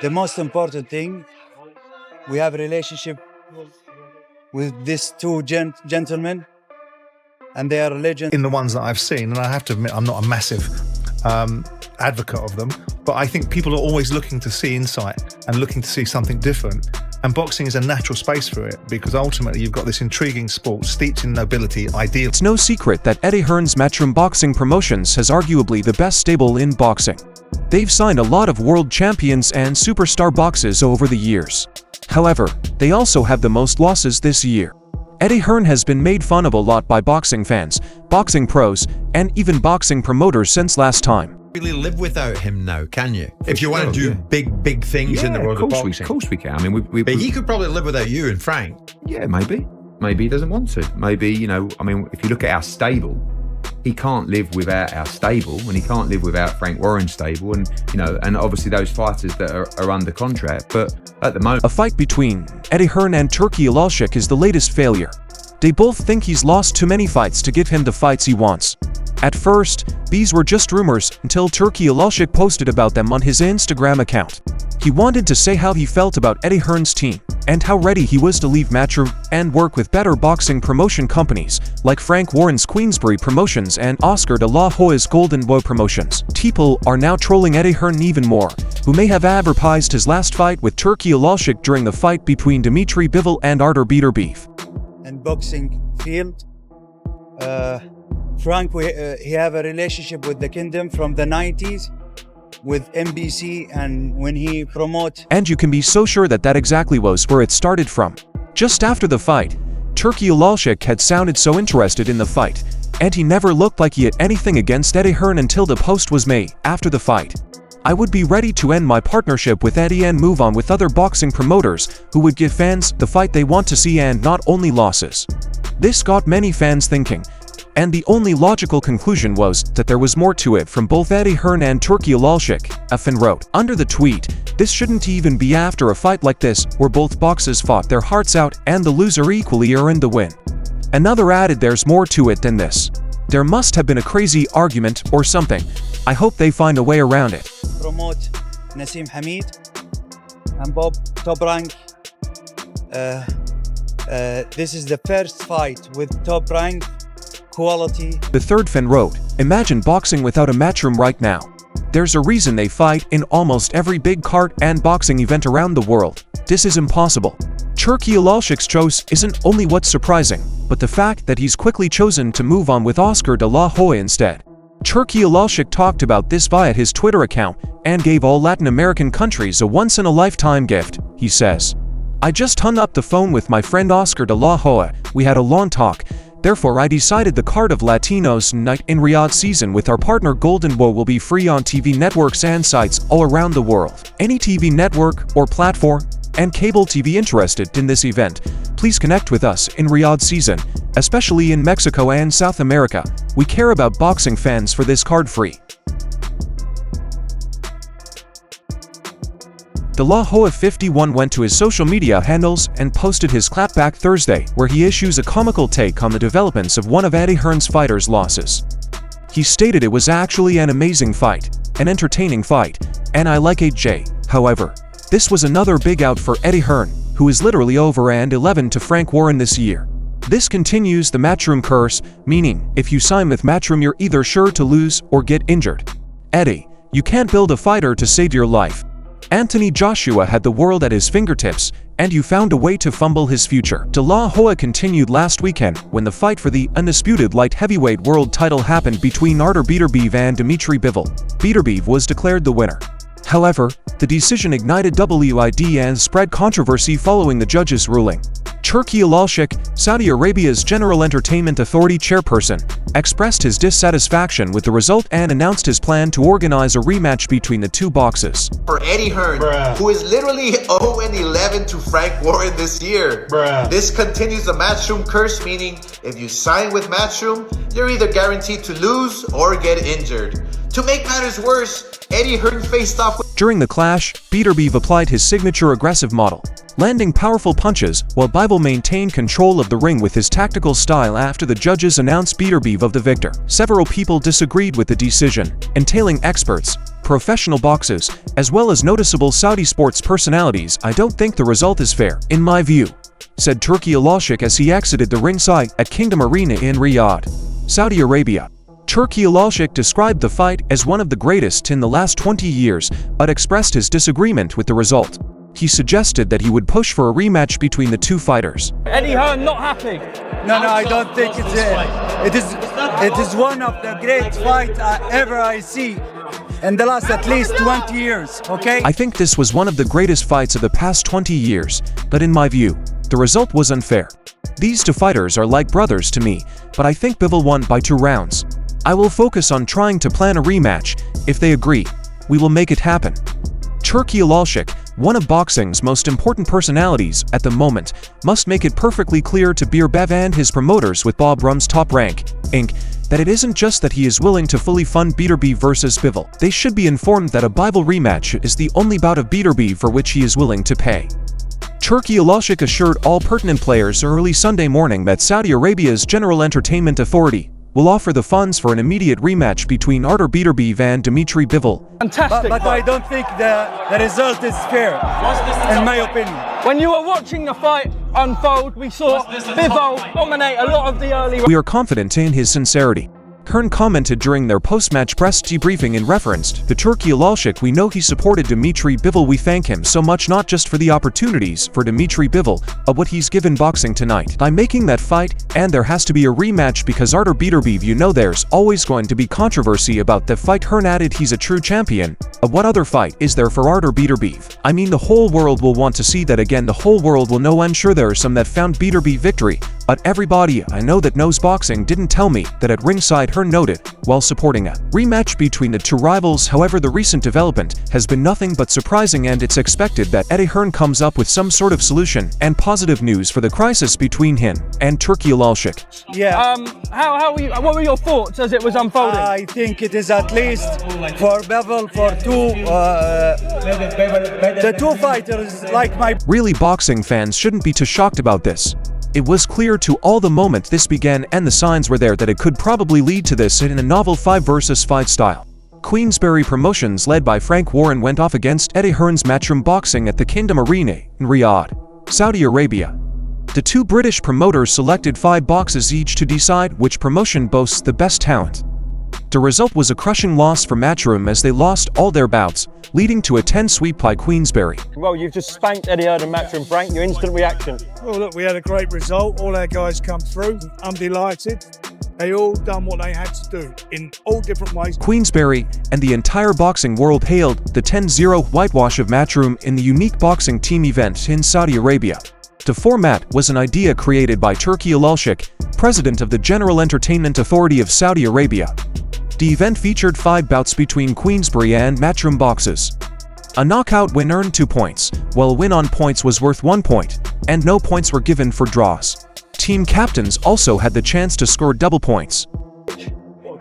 the most important thing, we have a relationship with these two gentlemen, and they are legends. In the ones that I've seen, and I have to admit, I'm not a massive advocate of them, but I think people are always looking to see insight and looking to see something different. And boxing is a natural space for it, because ultimately you've got this intriguing sport steeped in nobility, ideal. It's no secret that Eddie Hearn's Matchroom Boxing Promotions has arguably the best stable in boxing. They've signed a lot of world champions and superstar boxers over the years. However, they also have the most losses this year. Eddie Hearn has been made fun of a lot by boxing fans, boxing pros, and even boxing promoters since last time. Really live without him now, can you? If you want to do big things in the world of boxing. Of course we can. I mean, but he could probably live without you and Frank. Yeah, maybe. Maybe he doesn't want to. Maybe, you know, I mean, if you look at our stable, he can't live without our stable, and he can't live without Frank Warren's stable, and, you know, and obviously those fighters that are under contract. But at the moment, a fight between Eddie Hearn and Turki Alalshikh is the latest failure. They both think he's lost too many fights to give him the fights he wants. At first, these were just rumors until Turki Alalshikh posted about them on his Instagram account. He wanted to say how he felt about Eddie Hearn's team, and how ready he was to leave Matchroom and work with better boxing promotion companies like Frank Warren's Queensbury Promotions and Oscar de la Hoya's Golden Boy Promotions. People are now trolling Eddie Hearn even more, who may have advertised his last fight with Turki Alalshikh during the fight between Beterbiev-Bivol and Beterbiev. And boxing field, Frank, he have a relationship with the Kingdom from the 90s with NBC, and when he promote. And you can be so sure that that exactly was where it started from. Just after the fight, Turki Alalshikh had sounded so interested in the fight, and he never looked like he had anything against Eddie Hearn until the post was made after the fight. I would be ready to end my partnership with Eddie and move on with other boxing promoters who would give fans the fight they want to see and not only losses. This got many fans thinking, and the only logical conclusion was that there was more to it from both Eddie Hearn and Turki Alalshikh, a fan wrote. Under the tweet, this shouldn't even be after a fight like this where both boxers fought their hearts out and the loser equally earned the win. Another added, there's more to it than this. There must have been a crazy argument or something. I hope they find a way around it. Promote Naseem Hamid and Bob Top Rank. This is the first fight with Top Rank quality. The third fan wrote, imagine boxing without a Matchroom right now. There's a reason they fight in almost every big card and boxing event around the world. This is impossible. Turki Alalshikh's choice isn't only what's surprising, but the fact that he's quickly chosen to move on with Oscar de la Hoya instead. Turki Alalshikh talked about this via his Twitter account and gave all Latin American countries a once-in-a-lifetime gift. He says, I just hung up the phone with my friend Oscar de la Hoya. We had a long talk. Therefore, I decided the card of Latinos Night in Riyadh season with our partner Golden Boy will be free on TV networks and sites all around the world. Any TV network or platform and cable TV interested in this event, please connect with us in Riyadh season, especially in Mexico and South America. We care about boxing fans for this card free. De la Hoya 51 went to his social media handles and posted his clapback Thursday, where he issues a comical take on the developments of one of Eddie Hearn's fighters' losses. He stated it was actually an amazing fight, an entertaining fight, and I like AJ. However, this was another big out for Eddie Hearn, who is literally over and 11 to Frank Warren this year. This continues the Matchroom curse, meaning if you sign with Matchroom you're either sure to lose or get injured. Eddie, you can't build a fighter to save your life. Anthony Joshua had the world at his fingertips, and you found a way to fumble his future. De la Hoya continued last weekend when the fight for the undisputed light heavyweight world title happened between Beterbiev and Beterbiev-Bivol. Beterbiev was declared the winner. However, the decision ignited WID and spread controversy following the judge's ruling. Turki Alalshikh, Saudi Arabia's General Entertainment Authority chairperson, expressed his dissatisfaction with the result and announced his plan to organize a rematch between the two boxers. For Eddie Hearn, who is literally 0-11 to Frank Warren this year. This continues the Matchroom curse, meaning if you sign with Matchroom, you're either guaranteed to lose or get injured. To make matters worse, Eddie Hearn faced off with... During the clash, Beterbiev applied his signature aggressive model, landing powerful punches while Bivol maintained control of the ring with his tactical style after the judges announced Beterbiev the victor. Several people disagreed with the decision, entailing experts, professional boxers, as well as noticeable Saudi sports personalities. "I don't think the result is fair, in my view," said Turki Alalshikh as he exited the ringside at Kingdom Arena in Riyadh, Saudi Arabia. Turki Alalshikh described the fight as one of the greatest in the last 20 years, but expressed his disagreement with the result. He suggested that he would push for a rematch between the two fighters. Eddie Hearn not happy? No, I don't think it is one of the great fights ever I see in the last at least 20 years, okay? I think this was one of the greatest fights of the past 20 years, but in my view, the result was unfair. These two fighters are like brothers to me, but I think Bivol won by 2 rounds. I will focus on trying to plan a rematch. If they agree, we will make it happen. Turki Alalshikh, one of boxing's most important personalities at the moment, must make it perfectly clear to Beterbiev and his promoters with Bob Rum's Top Rank, Inc., that it isn't just that he is willing to fully fund Beterbiev versus Bivol. They should be informed that a Bivol rematch is the only bout of Beterbiev for which he is willing to pay. Turki Alalshikh assured all pertinent players early Sunday morning that Saudi Arabia's General Entertainment Authority will offer the funds for an immediate rematch between Artur Beterbiev and Dmitry Bivol. Fantastic. But I don't think the result is fair, in my opinion. When you were watching the fight unfold, we saw Bivol dominate a lot of the early... We are confident in his sincerity. Hearn commented during their post-match press debriefing in reference to Turki Alalshikh. "We know he supported Dmitry Bivol. We thank him so much, not just for the opportunities for Dmitry Bivol, but what he's given boxing tonight by making that fight, and there has to be a rematch because Artur Beterbiev, you know there's always going to be controversy about the fight." Hearn added, "He's a true champion. What other fight is there for Artur Beterbiev? I mean, the whole world will want to see that again. The whole world will know. I'm sure there are some that found Beterbiev victory, but everybody I know that knows boxing didn't tell me that at ringside," Hearn noted, while supporting a rematch between the two rivals. However, the recent development has been nothing but surprising, and it's expected that Eddie Hearn comes up with some sort of solution and positive news for the crisis between him and Turki Alalshikh. Yeah. What were your thoughts as it was unfolding? I think it is at least for Bivol, for the two fighters like my... Really, boxing fans shouldn't be too shocked about this. It was clear to all the moment this began, and the signs were there that it could probably lead to this in a novel 5 versus 5 style. Queensbury Promotions, led by Frank Warren, went off against Eddie Hearn's Matchroom Boxing at the Kingdom Arena in Riyadh, Saudi Arabia. The two British promoters selected 5 boxes each to decide which promotion boasts the best talent. The result was a crushing loss for Matchroom as they lost all their bouts, leading to a 10 sweep by Queensbury. Well, you've just spanked Eddie Hearn and Matchroom, Frank. Your instant reaction? Well, look, we had a great result. All our guys come through. I'm delighted. They all done what they had to do in all different ways. Queensbury and the entire boxing world hailed the 10-0 whitewash of Matchroom in the unique boxing team event in Saudi Arabia. The format was an idea created by Turki Alalshikh, president of the General Entertainment Authority of Saudi Arabia. The event featured 5 bouts between Queensbury and Matchroom boxes. A knockout win earned 2 points, while a win on points was worth 1 point, and no points were given for draws. Team captains also had the chance to score double points.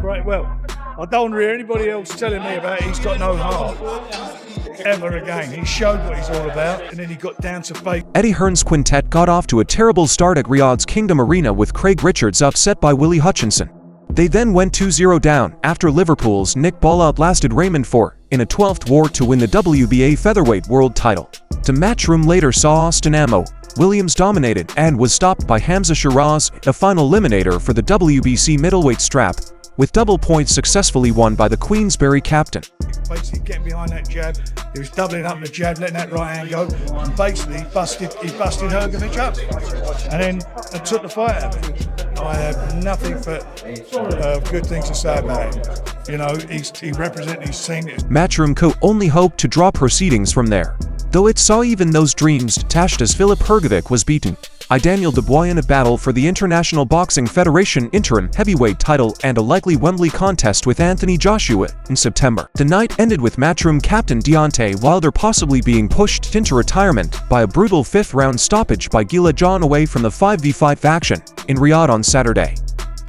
Great, well, I don't hear anybody else telling me about he's got no heart. Ever again. He showed what he's all about, and then he got down to faith. Eddie Hearn's quintet got off to a terrible start at Riyadh's Kingdom Arena with Craig Richards upset by Willie Hutchinson. They then went 2-0 down after Liverpool's Nick Ball outlasted Raymond Four in a 12th war to win the WBA featherweight world title. The Matchroom later saw Austin Ammo Williams dominated and was stopped by Hamza Shiraz, a final eliminator for the WBC middleweight strap, with double points successfully won by the Queensbury captain. Basically getting behind that jab, he was doubling up the jab, letting that right hand go, and basically he busted Hrgovic up, and then took the fight out of him. I have nothing but good things to say about him. You know, he represented his team. Matchroom Co. only hoped to draw proceedings from there, though it saw even those dreams dashed as Filip Hrgovic was beaten by Daniel Dubois in a battle for the International Boxing Federation interim heavyweight title and a likely Wembley contest with Anthony Joshua in September. The night ended with Matchroom captain Deontay Wilder possibly being pushed into retirement by a brutal 5th round stoppage by Gila John away from the 5v5 action in Riyadh on Saturday.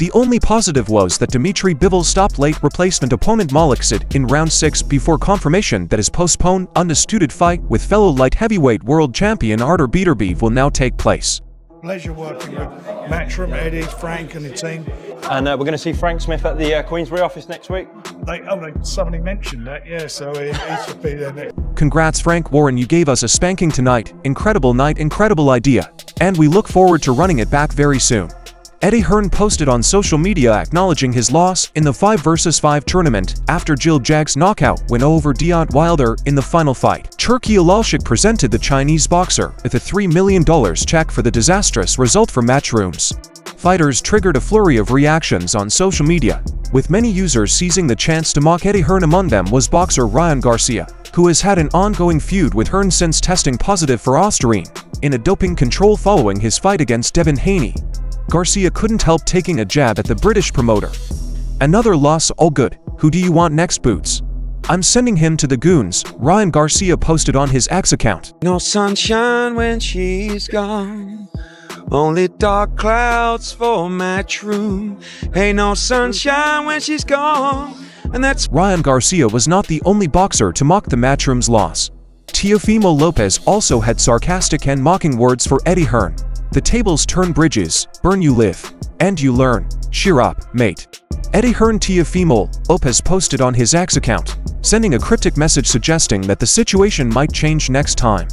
The only positive was that Beterbiev-Bivol stopped late replacement opponent Maliksid in round 6 before confirmation that his postponed, undisputed fight with fellow light heavyweight world champion Artur Beterbiev will now take place. Pleasure working with Matchroom, Eddie, Frank and the team. And we're going to see Frank Smith at the Queensbury office next week. Somebody mentioned that, yeah, so he should be there next. Congrats Frank Warren, you gave us a spanking tonight. Incredible night, incredible idea. And we look forward to running it back very soon. Eddie Hearn posted on social media acknowledging his loss in the 5 vs 5 tournament after Jill Jagg's knockout win over Deontay Wilder in the final fight. Turki Alalshikh presented the Chinese boxer with a $3 million check for the disastrous result for Matchroom's fighters triggered a flurry of reactions on social media, with many users seizing the chance to mock Eddie Hearn. Among them was boxer Ryan Garcia, who has had an ongoing feud with Hearn since testing positive for ostarine in a doping control following his fight against Devin Haney. Garcia couldn't help taking a jab at the British promoter. Another loss, all good. Who do you want next, Boots? I'm sending him to the goons, Ryan Garcia posted on his X account. No sunshine when she's gone, only dark clouds for Matchroom. Ain't no sunshine when she's gone, and that's... Ryan Garcia was not the only boxer to mock the Matchroom's loss. Teofimo Lopez also had sarcastic and mocking words for Eddie Hearn. The tables turn, bridges burn, you live and you learn. Cheer up, mate. Eddie Hearn. Teofimo Lopez posted on his X account, sending a cryptic message suggesting that the situation might change next time.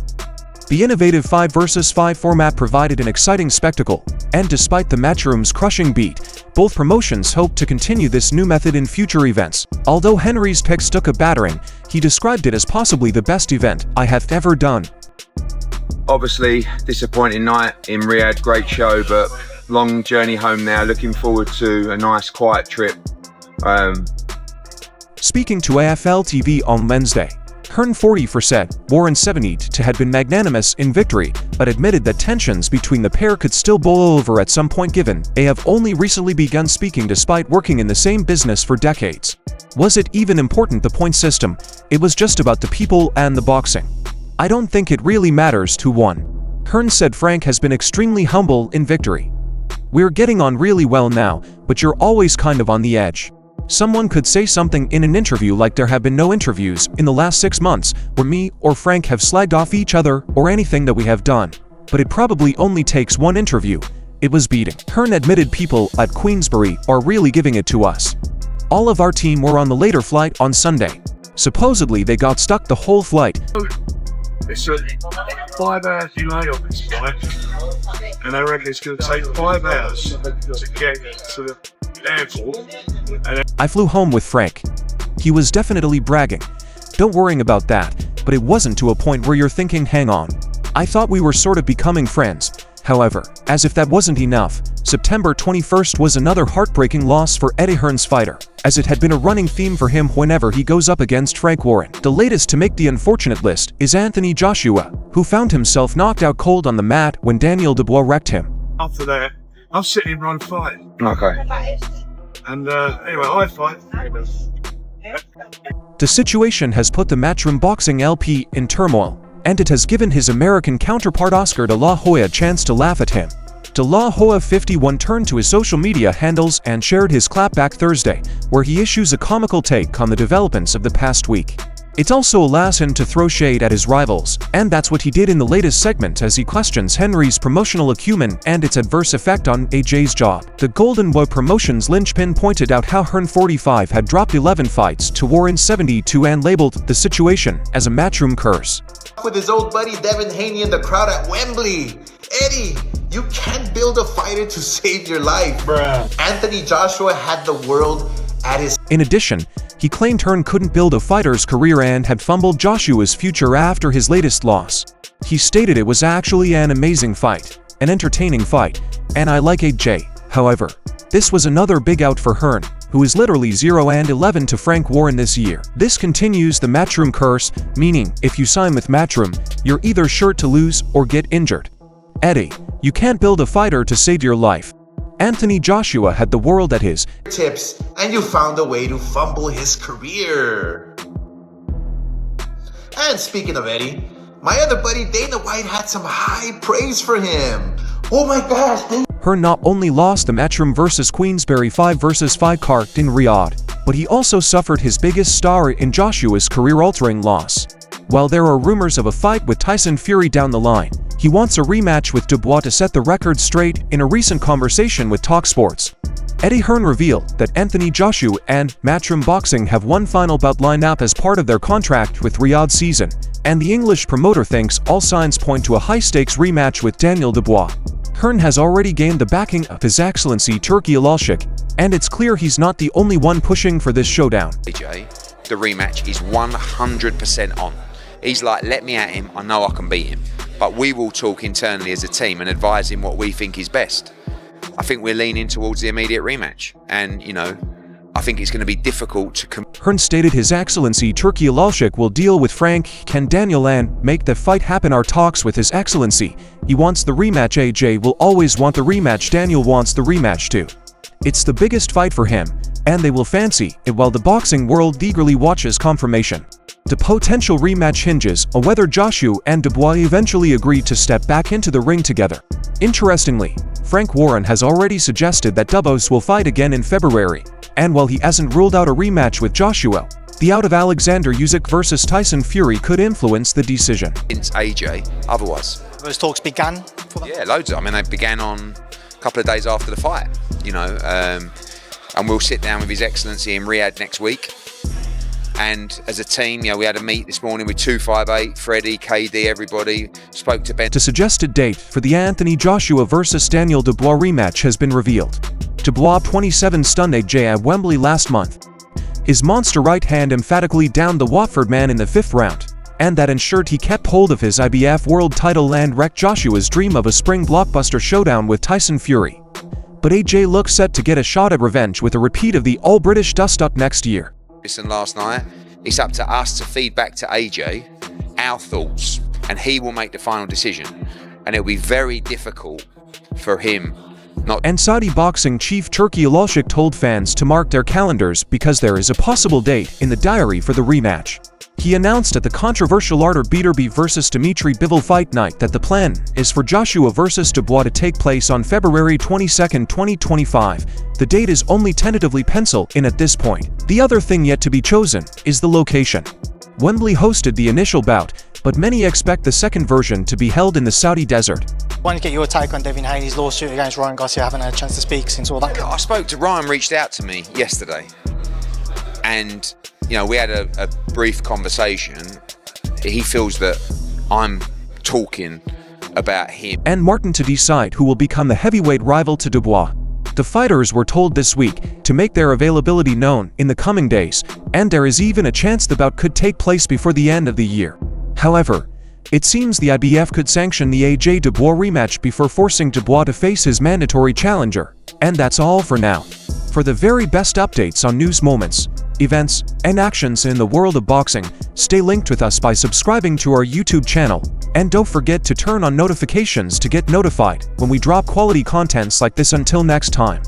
The innovative 5 vs 5 format provided an exciting spectacle, and despite the Matchroom's crushing beat, both promotions hope to continue this new method in future events. Although Henry's picks took a battering, he described it as possibly the best event I have ever done. Obviously, disappointing night in Riyadh, great show, but long journey home now. Looking forward to a nice, quiet trip. Speaking to AFL TV on Wednesday, Hearn 40 said Warren 70 had been magnanimous in victory, but admitted that tensions between the pair could still boil over at some point given they have only recently begun speaking despite working in the same business for decades. Was it even important, the point system? It was just about the people and the boxing. I don't think it really matters who won. Hearn said Frank has been extremely humble in victory. We're getting on really well now, but you're always kind of on the edge. Someone could say something in an interview like there have been no interviews in the last 6 months where me or Frank have slagged off each other or anything that we have done. But it probably only takes one interview. It was beating. Hearn admitted people at Queensbury are really giving it to us. All of our team were on the later flight on Sunday. Supposedly they got stuck the whole flight. It's a 5 hour delay on this flight, and I reckon it's going to take 5 hours to get to the airport. I flew home with Frank. He was definitely bragging. Don't worry about that, but it wasn't to a point where you're thinking, hang on. I thought we were sort of becoming friends. However, as if that wasn't enough, September 21st was another heartbreaking loss for Eddie Hearn's fighter, as it had been a running theme for him whenever he goes up against Frank Warren. The latest to make the unfortunate list is Anthony Joshua, who found himself knocked out cold on the mat when Dubois wrecked him. After that, I'm sitting in round 5. Okay. And anyway, I fight. The situation has put the Matchroom Boxing LP in turmoil, and it has given his American counterpart Oscar De La Hoya a chance to laugh at him. De La Hoya 51 turned to his social media handles and shared his clapback Thursday, where he issues a comical take on the developments of the past week. It also allows him to throw shade at his rivals, and that's what he did in the latest segment as he questions Henry's promotional acumen and its adverse effect on AJ's job. The Golden Boy Promotions linchpin pointed out how Hearn 45 had dropped 11 fights to Warren 72 and labeled the situation as a Matchroom curse. With his old buddy Devin Haney in the crowd at Wembley. Eddie, you can't build a fighter to save your life. Bruh. Anthony Joshua had the world at his... In addition, he claimed Hearn couldn't build a fighter's career and had fumbled Joshua's future after his latest loss. He stated it was actually an amazing fight, an entertaining fight, and I like AJ. However, this was another big out for Hearn, who is literally 0-11 to Frank Warren this year. This continues the Matchroom curse, meaning if you sign with Matchroom, you're either sure to lose or get injured. Eddie, you can't build a fighter to save your life. Anthony Joshua had the world at his tips, and you found a way to fumble his career. And speaking of Eddie, my other buddy Dana White had some high praise for him. Oh my gosh, dude. Hearn not only lost the Matchroom vs Queensbury 5 vs 5 card in Riyadh, but he also suffered his biggest star in Joshua's career-altering loss. While there are rumors of a fight with Tyson Fury down the line, he wants a rematch with Dubois to set the record straight. In a recent conversation with TalkSports, Eddie Hearn revealed that Anthony Joshua and Matchroom Boxing have one final bout lined up as part of their contract with Riyadh season, and the English promoter thinks all signs point to a high-stakes rematch with Daniel Dubois. Hearn has already gained the backing of His Excellency Turki Alalshikh, and it's clear he's not the only one pushing for this showdown. AJ, the rematch is 100% on. He's like, let me at him, I know I can beat him. But we will talk internally as a team and advise him what we think is best. I think we're leaning towards the immediate rematch. And, you know, I think it's going to be difficult to... Hearn stated His Excellency Turki Alalshikh will deal with Frank Can Daniel and make the fight happen. Our talks with His Excellency. He wants the rematch. AJ will always want the rematch. Daniel wants the rematch too. It's the biggest fight for him, and they will fancy it while the boxing world eagerly watches confirmation. The potential rematch hinges on whether Joshua and Dubois eventually agree to step back into the ring together. Interestingly, Frank Warren has already suggested that Dubois will fight again in February, and while he hasn't ruled out a rematch with Joshua, the out of Alexander Usyk versus Tyson Fury could influence the decision. It's AJ, otherwise. Those talks began? Yeah, loads of them. I mean, they began on a couple of days after the fight, you know, and we'll sit down with His Excellency in Riyadh next week. And as a team, you know, we had a meet this morning with 258, Freddie, KD, everybody, spoke to Ben. The suggested date for the Anthony Joshua vs Daniel Dubois rematch has been revealed. Dubois 27 stunned AJ at Wembley last month. His monster right hand emphatically downed the Watford man in the 5th round, and that ensured he kept hold of his IBF world title and wrecked Joshua's dream of a spring blockbuster showdown with Tyson Fury. But AJ looks set to get a shot at revenge with a repeat of the All-British dust-up next year. Last night, it's up to us to feed back to AJ our thoughts, and he will make the final decision, and it'll be very difficult for him not. And Saudi boxing chief Turki Alalshikh told fans to mark their calendars because there is a possible date in the diary for the rematch. He announced at the controversial Artur Beterbiev vs Beterbiev-Bivol fight night that the plan is for Joshua vs Dubois to take place on February 22, 2025. The date is only tentatively penciled in at this point. The other thing yet to be chosen is the location. Wembley hosted the initial bout, but many expect the second version to be held in the Saudi desert. I wanted to get your take on Devin Haney's lawsuit against Ryan Garcia. I haven't had a chance to speak since all that. I spoke to Ryan, reached out to me yesterday, and you know, we had a brief conversation. He feels that I'm talking about him and Martin to decide who will become the heavyweight rival to Dubois. The fighters were told this week to make their availability known in the coming days, and there is even a chance the bout could take place before the end of the year. However, it seems the IBF could sanction the AJ Dubois rematch before forcing Dubois to face his mandatory challenger. And that's all for now. For the very best updates on news moments, events, and actions in the world of boxing, stay linked with us by subscribing to our YouTube channel, and don't forget to turn on notifications to get notified when we drop quality contents like this. Until next time.